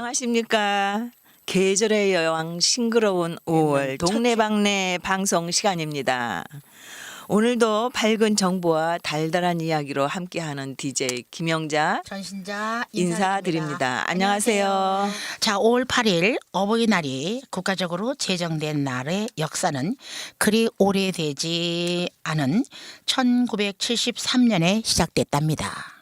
안녕하십니까. 계절의 여왕 싱그러운 5월 동네방네 방송 시간입니다. 오늘도 밝은 정보와 달달한 이야기로 함께하는 DJ 김영자 전신자 인사드립니다. 안녕하세요. 자, 5월 8일 어버이날이 국가적으로 제정된 날의 역사는 그리 오래되지 않은 1973년에 시작됐답니다.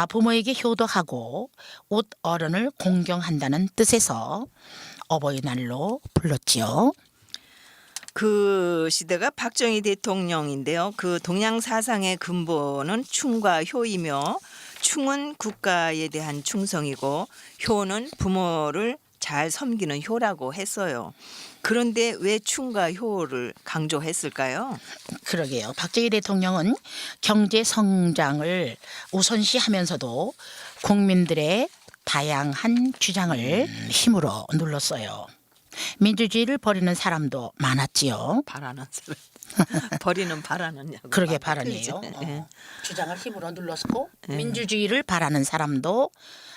부모에게 효도하고 옷 어른을 공경한다는 뜻에서 어버이날로 불렀지요. 그 시대가 박정희 대통령인데요. 그 동양 사상의 근본은 충과 효이며 충은 국가에 대한 충성이고 효는 부모를 잘 섬기는 효라고 했어요. 그런데 왜 충과 효를 강조했을까요? 그러게요. 박정희 대통령은 경제 성장을 우선시하면서도 국민들의 다양한 주장을 힘으로 눌렀어요. 민주주의를 버리는 사람도 많았지요. 바라는 사람. 버리는 바라는 양. 그러게 바라네요. 주장을 힘으로 눌렀고 민주주의를 바라는 사람도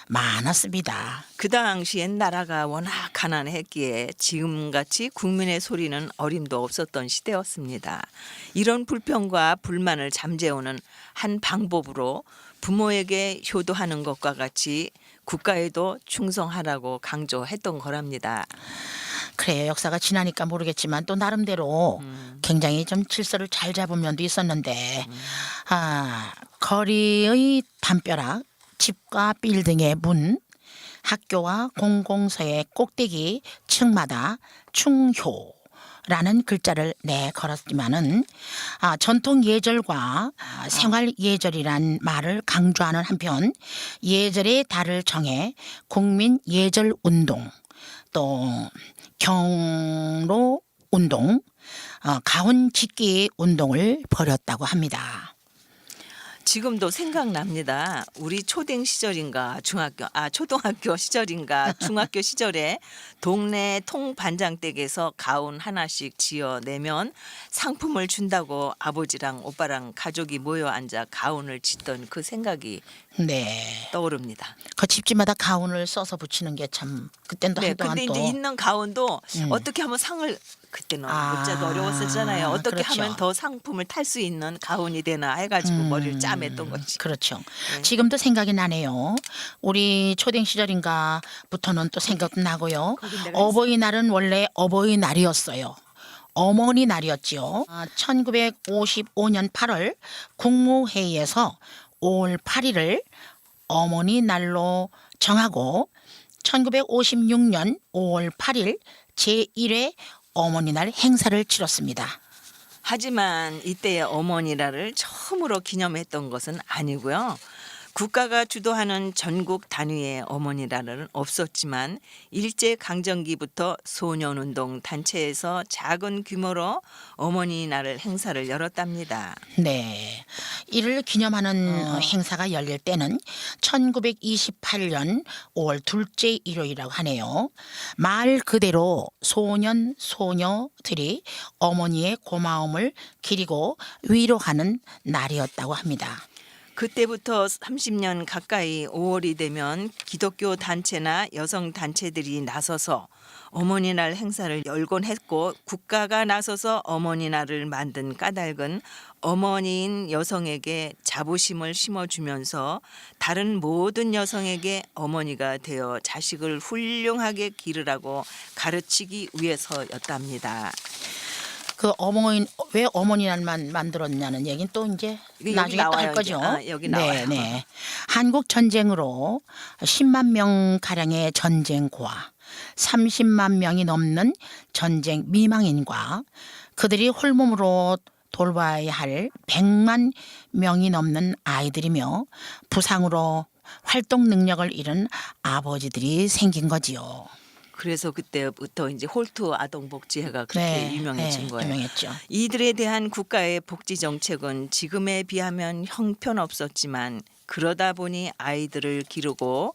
많았습니다. 그 당시엔 나라가 워낙 가난했기에 지금같이 국민의 소리는 어림도 없었던 시대였습니다. 이런 불평과 불만을 잠재우는 한 방법으로 부모에게 효도하는 것과 같이 국가에도 충성하라고 강조했던 거랍니다. 그래요. 역사가 지나니까 모르겠지만 또 나름대로 굉장히 좀 질서를 잘 잡은 면도 있었는데 거리의 담벼락, 집과 빌딩의 문, 학교와 공공서의 꼭대기 층마다 충효라는 글자를 걸었지만은 전통 예절과 생활 예절이란 말을 강조하는 한편 예절의 달을 정해 국민 예절 운동, 또 경로 운동, 가훈 짓기 운동을 벌였다고 합니다. 지금도 생각납니다. 우리 초등 시절인가 초등학교 시절인가 중학교 시절에 동네 통반장댁에서 가운 하나씩 지어내면 상품을 준다고 아버지랑 오빠랑 가족이 모여 앉아 가운을 짓던 그 생각이 떠오릅니다. 그 집집마다 가운을 써서 붙이는 게 참 그땐 또 한동안 근데 또 이제 있는 가운도 어떻게 하면 상을 그때는 문자도 어려웠었잖아요. 어떻게 그렇죠. 하면 더 상품을 탈 수 있는 가운이 되나 해가지고 머리를 짜맸던 거지. 그렇죠. 지금도 생각이 나네요. 우리 초등 시절인가부터는 또 생각도 나고요. 어버이날은 원래 어버이날이었어요. 어머니 날이었지요. 1955년 8월 국무회의에서 5월 8일을 어머니 날로 정하고 1956년 5월 8일 제1회 어머니날 행사를 치렀습니다. 하지만 이때의 어머니날을 처음으로 기념했던 것은 아니고요. 국가가 주도하는 전국 단위의 어머니날은 없었지만 일제강점기부터 소년운동 단체에서 작은 규모로 어머니날을 행사를 열었답니다. 네, 이를 기념하는 행사가 열릴 때는 1928년 5월 둘째 일요일이라고 하네요. 말 그대로 소년 소녀들이 어머니의 고마움을 기리고 위로하는 날이었다고 합니다. 그때부터 30년 가까이 5월이 되면 기독교 단체나 여성 단체들이 나서서 어머니날 행사를 열곤 했고 국가가 나서서 어머니날을 만든 까닭은 어머니인 여성에게 자부심을 심어주면서 다른 모든 여성에게 어머니가 되어 자식을 훌륭하게 기르라고 가르치기 위해서였답니다. 왜 어머니날만 만들었냐는 얘기는 또 이제 나중에 또 할 거죠. 여기 나와요. 네. 한국 전쟁으로 10만 명 가량의 전쟁고아, 30만 명이 넘는 전쟁 미망인과 그들이 홀몸으로 돌봐야 할 100만 명이 넘는 아이들이며 부상으로 활동 능력을 잃은 아버지들이 생긴 거지요. 그래서 그때부터 이제 홀트 아동복지회가 그렇게 유명해진 거예요. 유명했죠. 이들에 대한 국가의 복지 정책은 지금에 비하면 형편없었지만 그러다 보니 아이들을 기르고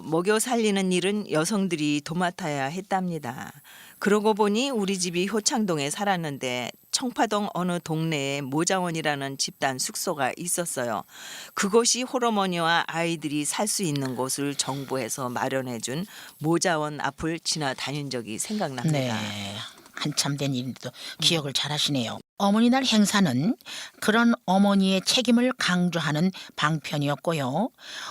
먹여 살리는 일은 여성들이 도맡아야 했답니다. 그러고 보니 우리 집이 효창동에 살았는데 청파동 어느 동네에 모자원이라는 집단 숙소가 있었어요. 그곳이 홀어머니와 아이들이 살 수 있는 곳을 정부에서 마련해준 모자원 앞을 지나다닌 적이 생각납니다. 네. 한참 된 일인데도 기억을 잘 하시네요. 어머니날 행사는 그런 어머니의 책임을 강조하는 방편이었고요.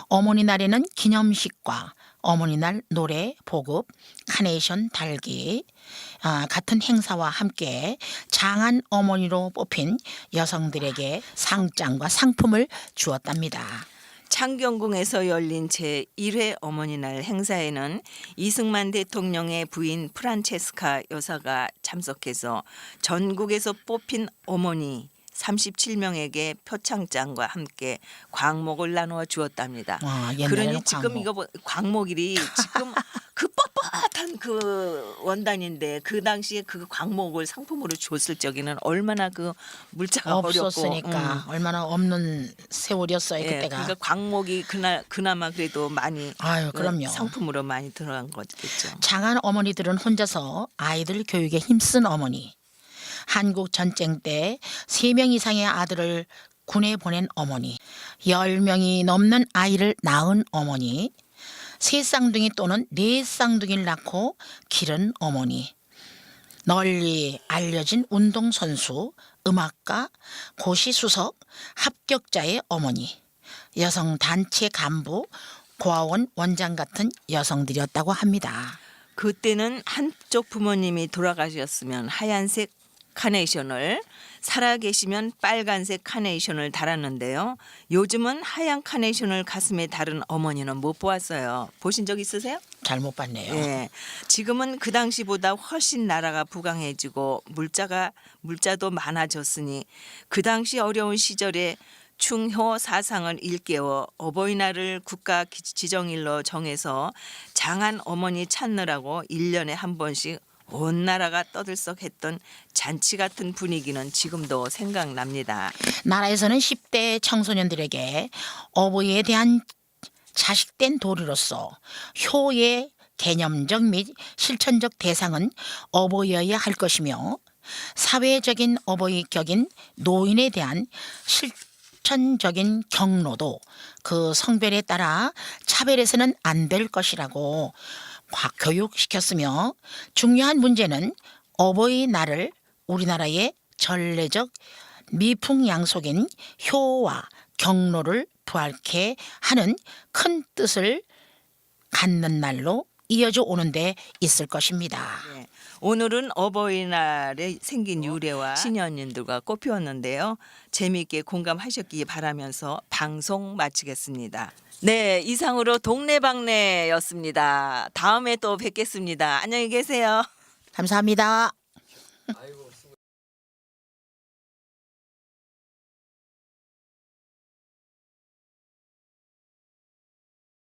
어머니날에는 기념식과 어머니날 노래, 보급, 카네이션 달기 같은 행사와 함께 장한 어머니로 뽑힌 여성들에게 상장과 상품을 주었답니다. 창경궁에서 열린 제1회 어머니날 행사에는 이승만 대통령의 부인 프란체스카 여사가 참석해서 전국에서 뽑힌 어머니 37명에게 표창장과 함께 광목을 나누어 주었답니다. 옛날에는 그러니 지금 광목. 이거 광목일이 지금 그 뻣뻣한 그 원단인데 그 당시에 그 광목을 상품으로 줬을 적에는 얼마나 그 물자가 없었으니까 어렵고 얼마나 없는 세월이었어요 그때가. 그러니까 광목이 그나마 그래도 많이 아유, 그럼요. 상품으로 많이 들어간 거겠죠. 장한 어머니들은 혼자서 아이들 교육에 힘쓴 어머니, 한국 전쟁 때 3명 이상의 아들을 군에 보낸 어머니, 10명이 넘는 아이를 낳은 어머니, 3쌍둥이 또는 4쌍둥이를 낳고 기른 어머니, 널리 알려진 운동선수, 음악가, 고시수석, 합격자의 어머니, 여성단체 간부, 고아원 원장 같은 여성들이었다고 합니다. 그때는 한쪽 부모님이 돌아가셨으면 하얀색 카네이션을 살아계시면 빨간색 카네이션을 달았는데요. 요즘은 하얀 카네이션을 가슴에 다른 어머니는 못 보았어요. 보신 적 있으세요? 잘 못 봤네요. 네. 지금은 그 당시보다 훨씬 나라가 부강해지고 물자도 많아졌으니 그 당시 어려운 시절에 충효 사상을 일깨워 어버이날을 국가 지정일로 정해서 장한 어머니 찾느라고 1년에 한 번씩 온 나라가 떠들썩했던 잔치 같은 분위기는 지금도 생각납니다. 나라에서는 10대 청소년들에게 어버이에 대한 자식된 도리로서 효의 개념적 및 실천적 대상은 어버이여야 할 것이며 사회적인 어버이 격인 노인에 대한 실천적인 경로도 그 성별에 따라 차별해서는 안 될 것이라고 교육시켰으며 중요한 문제는 어버이날을 우리나라의 전례적 미풍양속인 효와 경로를 부활케 하는 큰 뜻을 갖는 날로 이어져 오는 데 있을 것입니다. 네. 오늘은 어버이날에 생긴 유래와 신현님들과 꽃피웠는데요. 재미있게 공감하셨기 바라면서 방송 마치겠습니다. 네, 이상으로 동네방네였습니다. 다음에 또 뵙겠습니다. 안녕히 계세요. 감사합니다. 아이고.